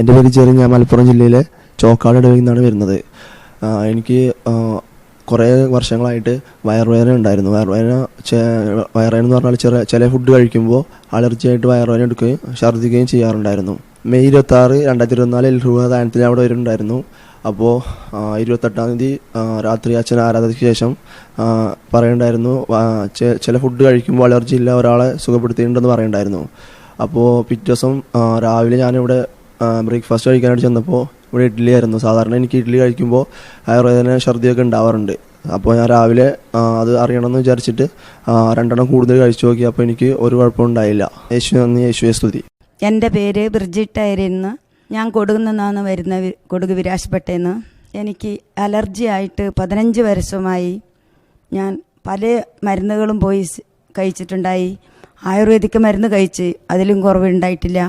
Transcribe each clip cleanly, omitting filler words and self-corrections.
എൻ്റെ പേര് ജെറി. ഞാൻ മലപ്പുറം ജില്ലയിലെ ചോക്കാട് ഇടവയിൽ നിന്നാണ് വരുന്നത്. എനിക്ക് കുറേ വർഷങ്ങളായിട്ട് വയറുവേദന ഉണ്ടായിരുന്നു. വയറുവേദന എന്ന് പറഞ്ഞാൽ ചില ഫുഡ് കഴിക്കുമ്പോൾ അലർജി ആയിട്ട് വയറുവേദന എടുക്കുകയും ഛർദ്ദിക്കുകയും ചെയ്യാറുണ്ടായിരുന്നു. മെയ് 26, 2024 എൽഹുവ ദാനത്തിൽ അവിടെ വരുന്നുണ്ടായിരുന്നു. അപ്പോൾ 28-ാം തീയതി രാത്രി അച്ഛൻ ആരാധനയ്ക്ക് ശേഷം പറയുന്നുണ്ടായിരുന്നു, ചില ഫുഡ് കഴിക്കുമ്പോൾ അലർജി ഇല്ല, ഒരാളെ സുഖപ്പെടുത്തിയിട്ടുണ്ടെന്ന് പറയുന്നുണ്ടായിരുന്നു. അപ്പോൾ പിറ്റേ ദിവസം രാവിലെ ഞാനിവിടെ ബ്രേക്ക്ഫാസ്റ്റ് കഴിക്കാനായിട്ട് ചെന്നപ്പോൾ ഇവിടെ ഇഡ്ഡലി ആയിരുന്നു. സാധാരണ എനിക്ക് ഇഡ്ഡലി കഴിക്കുമ്പോൾ വയറുവേദന ഛർദിയൊക്കെ ഉണ്ടാവാറുണ്ട്. അപ്പോൾ ഞാൻ രാവിലെ അത് അറിയണമെന്ന് വിചാരിച്ചിട്ട് 2 കൂടുതൽ കഴിച്ചു നോക്കി. അപ്പോൾ എനിക്ക് ഒരു കുഴപ്പമുണ്ടായില്ല. യേശു നന്ദി, യേശുവെ സ്തുതി. എൻ്റെ പേര് ബ്രിജിറ്റായിരുന്നു. ഞാൻ കൊടുകിൽ നിന്നാണ് വരുന്നത്, കൊടുക് വിരാശപ്പെട്ടെന്ന്. എനിക്ക് അലർജി ആയിട്ട് 15 വർഷമായി. ഞാൻ പല മരുന്നുകളും പോയി കഴിച്ചിട്ടുണ്ടായി. ആയുർവേദിക് മരുന്ന് കഴിച്ച് അതിലും കുറവുണ്ടായിട്ടില്ല.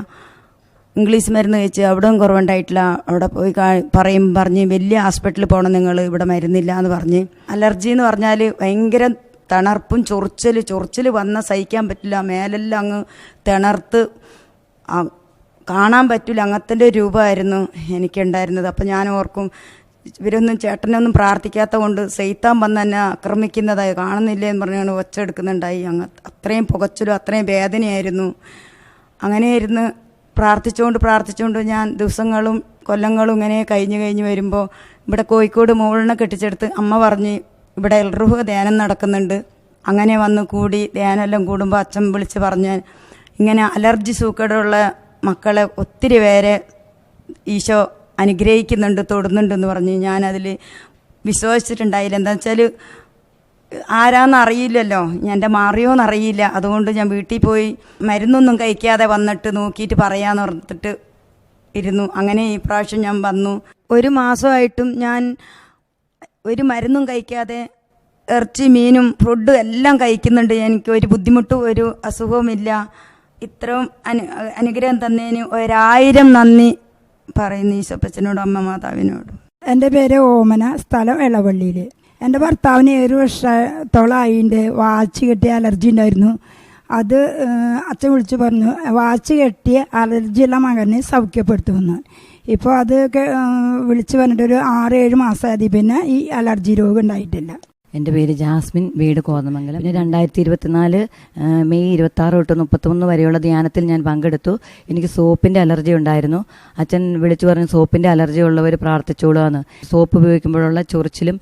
ഇംഗ്ലീഷ് മരുന്ന് കഴിച്ച് അവിടെയും കുറവുണ്ടായിട്ടില്ല. അവിടെ പോയി പറഞ്ഞ് വലിയ ഹോസ്പിറ്റലിൽ പോകണം, നിങ്ങൾ ഇവിടെ മരുന്നില്ല എന്ന് പറഞ്ഞ്. അലർജി എന്ന് പറഞ്ഞാൽ ഭയങ്കര തണർപ്പും ചൊറിച്ചിൽ വന്നാൽ സഹിക്കാൻ പറ്റില്ല. മേലെല്ലാം അങ്ങ് തിണർത്ത് കാണാൻ പറ്റില്ല, അങ്ങനത്തെ രൂപമായിരുന്നു എനിക്കുണ്ടായിരുന്നത്. അപ്പം ഞാൻ ഓർക്കും, ഇവരൊന്നും ചേട്ടനൊന്നും പ്രാർത്ഥിക്കാത്ത കൊണ്ട് സൈത്താൻ വന്ന് എന്നെ ആക്രമിക്കുന്നതായി കാണുന്നില്ലേ എന്ന് പറഞ്ഞാണ് ഒച്ചെടുക്കുന്നുണ്ടായി. അത്രയും പുകച്ചിലും അത്രയും വേദനയായിരുന്നു. അങ്ങനെയായിരുന്നു പ്രാർത്ഥിച്ചുകൊണ്ട് ഞാൻ ദിവസങ്ങളും കൊല്ലങ്ങളും ഇങ്ങനെ കഴിഞ്ഞ് വരുമ്പോൾ ഇവിടെ കോഴിക്കോട് മോളിനെ കെട്ടിച്ചെടുത്ത് അമ്മ പറഞ്ഞ് ഇവിടെ എൽറുഹ ധ്യാനം നടക്കുന്നുണ്ട്. അങ്ങനെ വന്ന് കൂടി ധ്യാനമെല്ലാം കൂടുമ്പോൾ അച്ഛൻ വിളിച്ച് പറഞ്ഞ് ഇങ്ങനെ അലർജി സൂക്കേടുള്ള മക്കളെ ഒത്തിരി പേരെ ഈശോ അനുഗ്രഹിക്കുന്നുണ്ട്, തൊടുന്നുണ്ടെന്ന് പറഞ്ഞ് ഞാനതിൽ വിശ്വസിച്ചിട്ടുണ്ടായില്ല. എന്താ വെച്ചാൽ ആരാന്നറിയില്ലല്ലോ, എൻ്റെ മാറിയോന്നറിയില്ല. അതുകൊണ്ട് ഞാൻ വീട്ടിൽ പോയി മരുന്നൊന്നും കഴിക്കാതെ വന്നിട്ട് നോക്കിയിട്ട് പറയാമെന്ന് പറഞ്ഞിട്ട് ഇരുന്നു. അങ്ങനെ ഈ പ്രാവശ്യം ഞാൻ വന്നു. 1 മാസമായിട്ടും ഞാൻ ഒരു മരുന്നും കഴിക്കാതെ ഇറച്ചി മീനും ഫുഡും എല്ലാം കഴിക്കുന്നുണ്ട്. എനിക്ക് ഒരു ബുദ്ധിമുട്ടും ഒരു അസുഖവുമില്ല. ഇത്രയും അനുഗ്രഹം തന്നതിന് 1000 നന്ദി പറയുന്നു ഈശോപ്പച്ചനോടും അമ്മ മാതാവിനോടും. എൻ്റെ പേര് ഓമന, സ്ഥലം എളവള്ളിയിൽ. എൻ്റെ ഭർത്താവിന് 7 വർഷത്തോളമായിട്ട് വാച്ച് കെട്ടിയ അലർജി ഉണ്ടായിരുന്നു. അത് അച്ഛൻ വിളിച്ച് പറഞ്ഞു, വാച്ച് കെട്ടിയ അലർജിയുള്ള മകനെ സൗഖ്യപ്പെടുത്തുമെന്ന്. ഇപ്പോൾ അത് വിളിച്ച് പറഞ്ഞിട്ടൊരു 6-7 മാസമായത് പിന്നെ ഈ അലർജി രോഗം ഉണ്ടായിട്ടില്ല. എൻ്റെ പേര് ജാസ്മിൻ, വീട് കോതമംഗലം. പിന്നെ 2024 മെയ് 26 തൊട്ട് 31 വരെയുള്ള ധ്യാനത്തിൽ ഞാൻ പങ്കെടുത്തു. എനിക്ക് സോപ്പിൻ്റെ അലർജി ഉണ്ടായിരുന്നു. അച്ഛൻ വിളിച്ചു പറഞ്ഞു, സോപ്പിൻ്റെ അലർജി ഉള്ളവർ പ്രാർത്ഥിച്ചോളാന്ന്. സോപ്പ് ഉപയോഗിക്കുമ്പോഴുള്ള ചൊറിച്ചിലും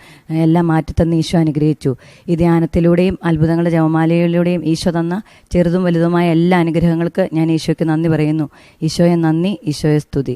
എല്ലാം മാറ്റിത്തന്ന് ഈശോ അനുഗ്രഹിച്ചു. ഈ ധ്യാനത്തിലൂടെയും അത്ഭുതങ്ങളുടെ ജപമാലയിലൂടെയും ഈശോ തന്ന ചെറുതും വലുതുമായ എല്ലാ അനുഗ്രഹങ്ങൾക്ക് ഞാൻ ഈശോയ്ക്ക് നന്ദി പറയുന്നു. ഈശോയെ നന്ദി, ഈശോയെ സ്തുതി.